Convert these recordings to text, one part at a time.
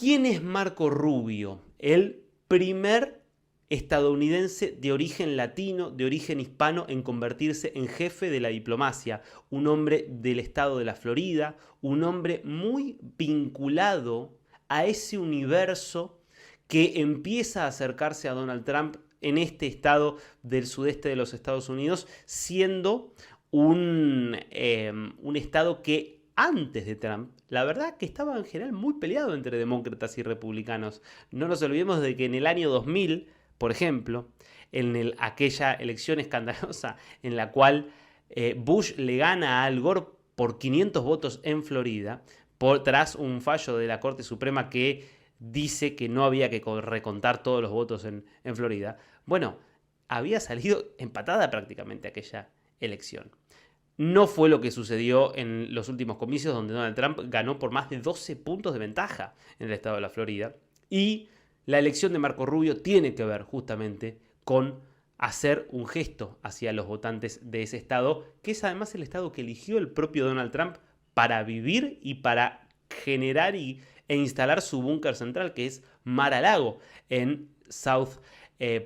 ¿Quién es Marco Rubio? El primer estadounidense de origen latino, de origen hispano, en convertirse en jefe de la diplomacia. Un hombre del estado de la Florida, un hombre muy vinculado a ese universo que empieza a acercarse a Donald Trump en este estado del sudeste de los Estados Unidos, siendo un estado que antes de Trump, la verdad que estaba en general muy peleado entre demócratas y republicanos. No nos olvidemos de que en el año 2000, por ejemplo, en aquella elección escandalosa en la cual Bush le gana a Al Gore por 500 votos en Florida, tras un fallo de la Corte Suprema que dice que no había que recontar todos los votos en Florida. Bueno, había salido empatada prácticamente aquella elección. No fue lo que sucedió en los últimos comicios, donde Donald Trump ganó por más de 12 puntos de ventaja en el estado de la Florida. Y la elección de Marco Rubio tiene que ver justamente con hacer un gesto hacia los votantes de ese estado, que es además el estado que eligió el propio Donald Trump para vivir y para generar e instalar su búnker central, que es Mar-a-Lago, en South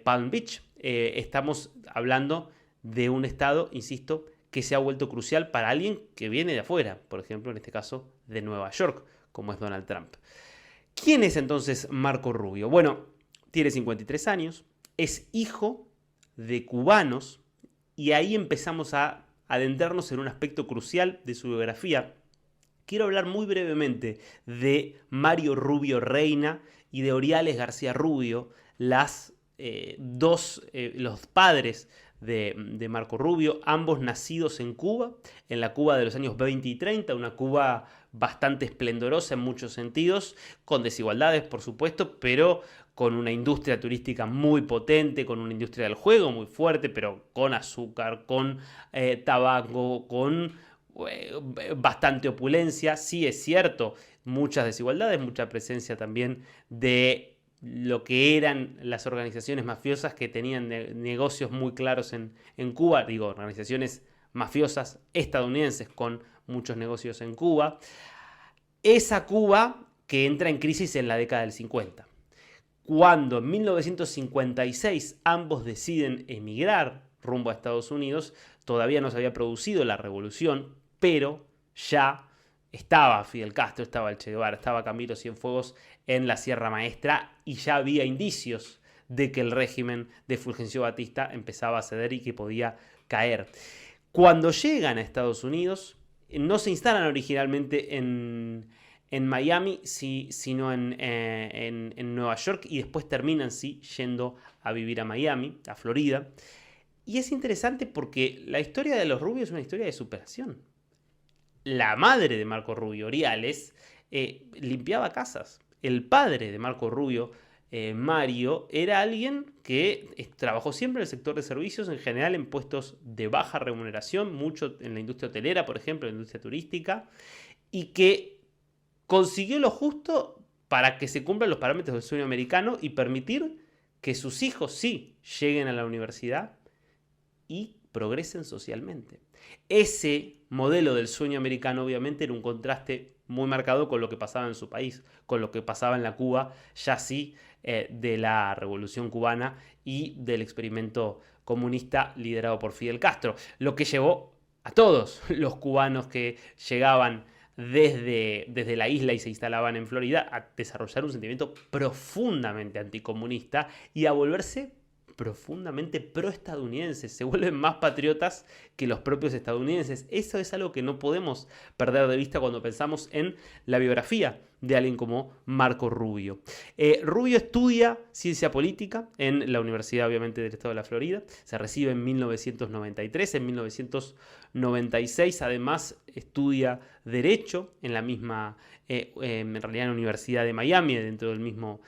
Palm Beach. Estamos hablando de un estado, insisto, que se ha vuelto crucial para alguien que viene de afuera, por ejemplo, en este caso, de Nueva York, como es Donald Trump. ¿Quién es entonces Marco Rubio? Bueno, tiene 53 años, es hijo de cubanos, y ahí empezamos a adentrarnos en un aspecto crucial de su biografía. Quiero hablar muy brevemente de Mario Rubio Reina y de Oriales García Rubio, los padres de Marco Rubio, ambos nacidos en Cuba, en la Cuba de los años 20 y 30, una Cuba bastante esplendorosa en muchos sentidos, con desigualdades por supuesto, pero con una industria turística muy potente, con una industria del juego muy fuerte, pero con azúcar, con tabaco, con bastante opulencia. Sí, es cierto, muchas desigualdades, mucha presencia también de lo que eran las organizaciones mafiosas que tenían negocios muy claros en Cuba, digo, organizaciones mafiosas estadounidenses con muchos negocios en Cuba. Esa Cuba que entra en crisis en la década del 50. Cuando en 1956 ambos deciden emigrar rumbo a Estados Unidos, todavía no se había producido la revolución, pero ya estaba Fidel Castro, estaba el Che Guevara, estaba Camilo Cienfuegos en la Sierra Maestra y ya había indicios de que el régimen de Fulgencio Batista empezaba a ceder y que podía caer. Cuando llegan a Estados Unidos, no se instalan originalmente en Miami, sino en Nueva York, y después terminan sí yendo a vivir a Miami, a Florida. Y es interesante porque la historia de los Rubio es una historia de superación. La madre de Marco Rubio, Oriales, limpiaba casas. El padre de Marco Rubio, Mario, era alguien que trabajó siempre en el sector de servicios, en general en puestos de baja remuneración, mucho en la industria hotelera, por ejemplo, en la industria turística, y que consiguió lo justo para que se cumplan los parámetros del sueño americano y permitir que sus hijos sí lleguen a la universidad y progresen socialmente. Ese modelo del sueño americano obviamente era un contraste muy marcado con lo que pasaba en su país, con lo que pasaba en la Cuba, ya sí, de la Revolución Cubana y del experimento comunista liderado por Fidel Castro, lo que llevó a todos los cubanos que llegaban desde la isla y se instalaban en Florida a desarrollar un sentimiento profundamente anticomunista y a volverse profundamente pro-estadounidenses, se vuelven más patriotas que los propios estadounidenses. Eso es algo que no podemos perder de vista cuando pensamos en la biografía de alguien como Marco Rubio. Rubio estudia ciencia política en la Universidad, obviamente, del estado de la Florida. Se recibe en 1993. En 1996, además, estudia Derecho en la misma, en realidad en la Universidad de Miami, dentro del mismo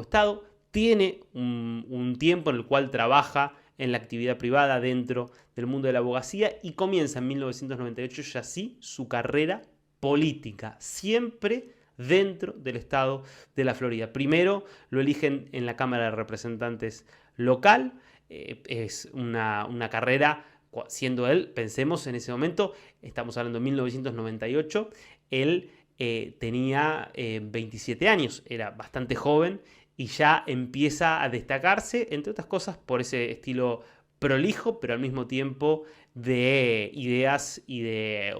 estado. Tiene un tiempo en el cual trabaja en la actividad privada dentro del mundo de la abogacía y comienza en 1998 ya sí su carrera política, siempre dentro del estado de la Florida. Primero lo eligen en la Cámara de Representantes local, es una carrera, siendo él, pensemos en ese momento, estamos hablando de 1998, él tenía 27 años, era bastante joven y ya empieza a destacarse, entre otras cosas, por ese estilo prolijo, pero al mismo tiempo de ideas y de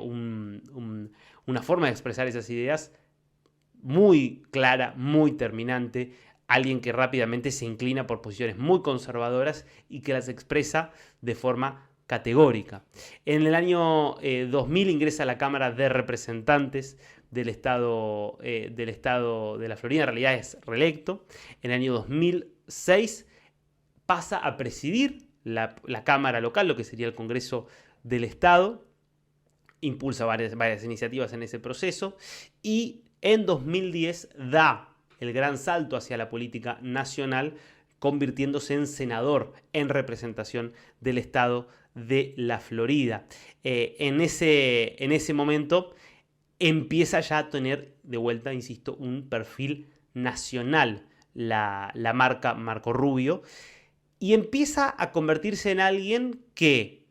una forma de expresar esas ideas muy clara, muy terminante, alguien que rápidamente se inclina por posiciones muy conservadoras y que las expresa de forma categórica. En el año 2000 ingresa a la Cámara de Representantes del Estado de la Florida, en realidad es reelecto. En el año 2006 pasa a presidir la Cámara local, lo que sería el Congreso del Estado, impulsa varias iniciativas en ese proceso y en 2010 da el gran salto hacia la política nacional, convirtiéndose en senador en representación del estado de la Florida. En ese momento empieza ya a tener de vuelta, insisto, un perfil nacional la marca Marco Rubio y empieza a convertirse en alguien que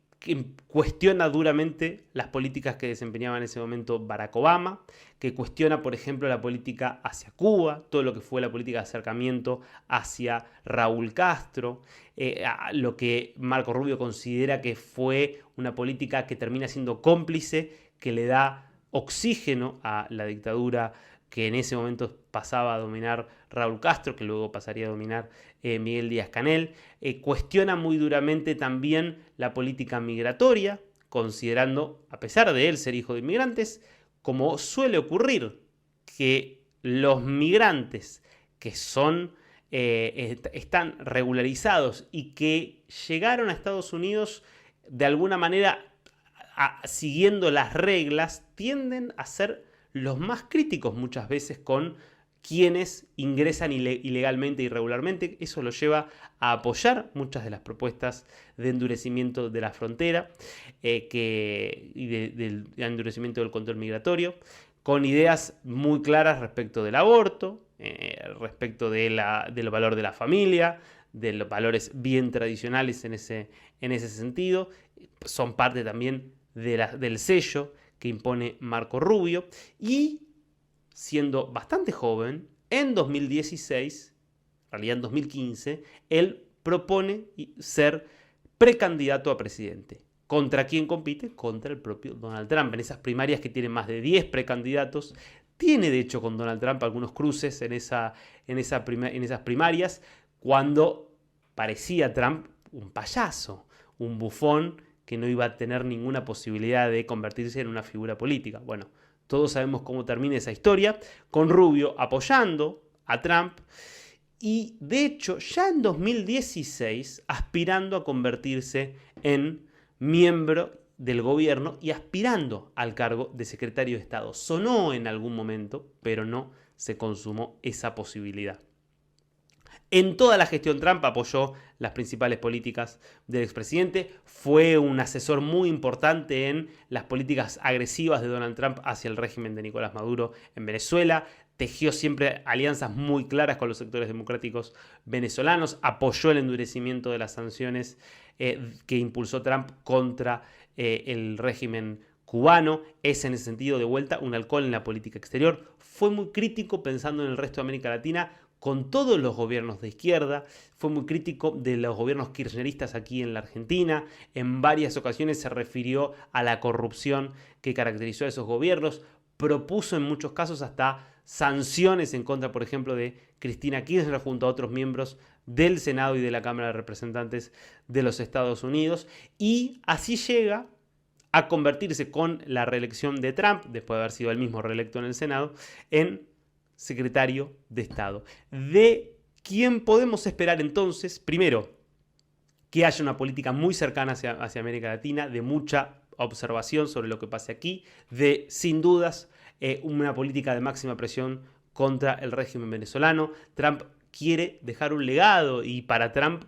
cuestiona duramente las políticas que desempeñaba en ese momento Barack Obama, que cuestiona, por ejemplo, la política hacia Cuba, todo lo que fue la política de acercamiento hacia Raúl Castro, lo que Marco Rubio considera que fue una política que termina siendo cómplice, que le da oxígeno a la dictadura que en ese momento pasaba a dominar Raúl Castro, que luego pasaría a dominar Miguel Díaz-Canel. Cuestiona muy duramente también la política migratoria, considerando, a pesar de él ser hijo de inmigrantes, como suele ocurrir, que los migrantes que están regularizados y que llegaron a Estados Unidos de alguna manera siguiendo las reglas, tienden a ser los más críticos muchas veces con quienes ingresan ilegalmente e irregularmente. Eso lo lleva a apoyar muchas de las propuestas de endurecimiento de la frontera y del endurecimiento del control migratorio, con ideas muy claras respecto del aborto, respecto del valor de la familia, de los valores bien tradicionales en ese sentido. Son parte también del sello que impone Marco Rubio, y siendo bastante joven, en 2016, en realidad en 2015, él propone ser precandidato a presidente. ¿Contra quién compite? Contra el propio Donald Trump. En esas primarias que tienen más de 10 precandidatos, tiene de hecho con Donald Trump algunos cruces en esas primarias, cuando parecía Trump un payaso, un bufón que no iba a tener ninguna posibilidad de convertirse en una figura política. Bueno, todos sabemos cómo termina esa historia, con Rubio apoyando a Trump y de hecho ya en 2016 aspirando a convertirse en miembro del gobierno y aspirando al cargo de secretario de Estado. Sonó en algún momento, pero no se consumó esa posibilidad. En toda la gestión Trump apoyó las principales políticas del expresidente, fue un asesor muy importante en las políticas agresivas de Donald Trump hacia el régimen de Nicolás Maduro en Venezuela, tejió siempre alianzas muy claras con los sectores democráticos venezolanos, apoyó el endurecimiento de las sanciones que impulsó Trump contra el régimen cubano. Es en ese sentido, de vuelta, un halcón en la política exterior. Fue muy crítico pensando en el resto de América Latina con todos los gobiernos de izquierda, fue muy crítico de los gobiernos kirchneristas aquí en la Argentina, en varias ocasiones se refirió a la corrupción que caracterizó a esos gobiernos, propuso en muchos casos hasta sanciones en contra, por ejemplo, de Cristina Kirchner junto a otros miembros del Senado y de la Cámara de Representantes de los Estados Unidos, y así llega a convertirse con la reelección de Trump, después de haber sido él mismo reelecto en el Senado, en secretario de Estado. ¿De quién podemos esperar entonces? Primero, que haya una política muy cercana hacia América Latina, de mucha observación sobre lo que pase aquí, de, sin dudas, una política de máxima presión contra el régimen venezolano. Trump quiere dejar un legado y para Trump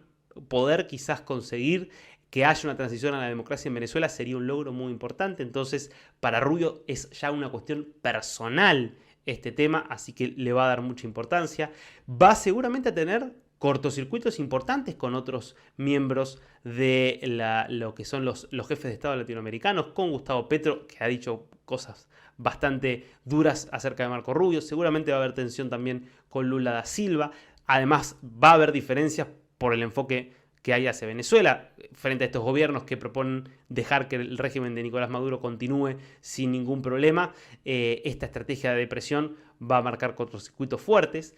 poder quizás conseguir que haya una transición a la democracia en Venezuela sería un logro muy importante. Entonces, para Rubio es ya una cuestión personal este tema, así que le va a dar mucha importancia. Va seguramente a tener cortocircuitos importantes con otros miembros de lo que son los jefes de Estado latinoamericanos, con Gustavo Petro, que ha dicho cosas bastante duras acerca de Marco Rubio. Seguramente va a haber tensión también con Lula da Silva. Además, va a haber diferencias por el enfoque que hay hacia Venezuela, frente a estos gobiernos que proponen dejar que el régimen de Nicolás Maduro continúe sin ningún problema. Esta estrategia de presión va a marcar cortocircuitos fuertes.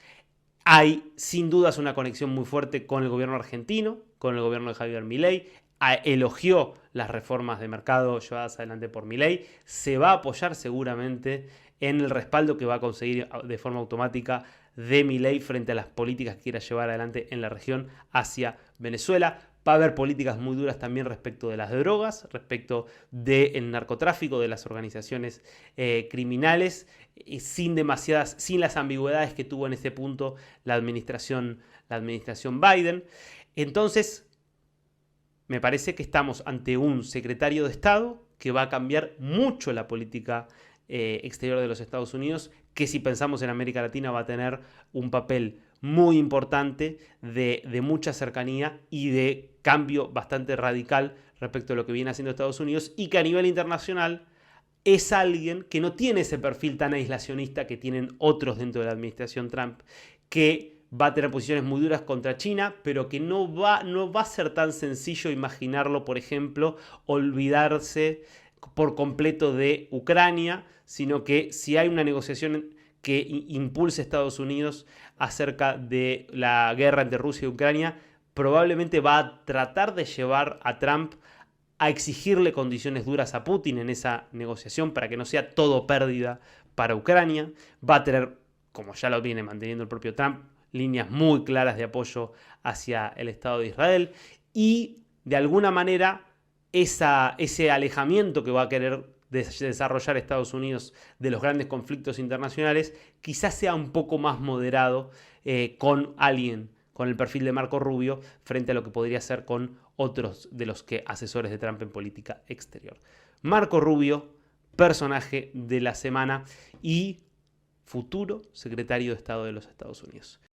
Hay sin dudas una conexión muy fuerte con el gobierno argentino, con el gobierno de Javier Milei. Elogió las reformas de mercado llevadas adelante por Milei. Se va a apoyar seguramente en el respaldo que va a conseguir de forma automática de Milei frente a las políticas que quiera llevar adelante en la región hacia Venezuela. Va a haber políticas muy duras también respecto de las drogas, respecto del narcotráfico, de las organizaciones criminales, sin las ambigüedades que tuvo en ese punto la administración Biden. Entonces, me parece que estamos ante un secretario de Estado que va a cambiar mucho la política exterior de los Estados Unidos, que si pensamos en América Latina va a tener un papel muy importante de mucha cercanía y de cambio bastante radical respecto a lo que viene haciendo Estados Unidos, y que a nivel internacional es alguien que no tiene ese perfil tan aislacionista que tienen otros dentro de la administración Trump, que va a tener posiciones muy duras contra China, pero que no va a ser tan sencillo imaginarlo, por ejemplo, olvidarse por completo de Ucrania, sino que si hay una negociación que impulse a Estados Unidos acerca de la guerra entre Rusia y Ucrania, probablemente va a tratar de llevar a Trump a exigirle condiciones duras a Putin en esa negociación para que no sea todo pérdida para Ucrania. Va a tener, como ya lo viene manteniendo el propio Trump, líneas muy claras de apoyo hacia el Estado de Israel, y de alguna manera ese alejamiento que va a querer desarrollar Estados Unidos de los grandes conflictos internacionales quizás sea un poco más moderado con alguien con el perfil de Marco Rubio frente a lo que podría ser con otros de los asesores de Trump en política exterior. Marco Rubio, personaje de la semana y futuro secretario de Estado de los Estados Unidos.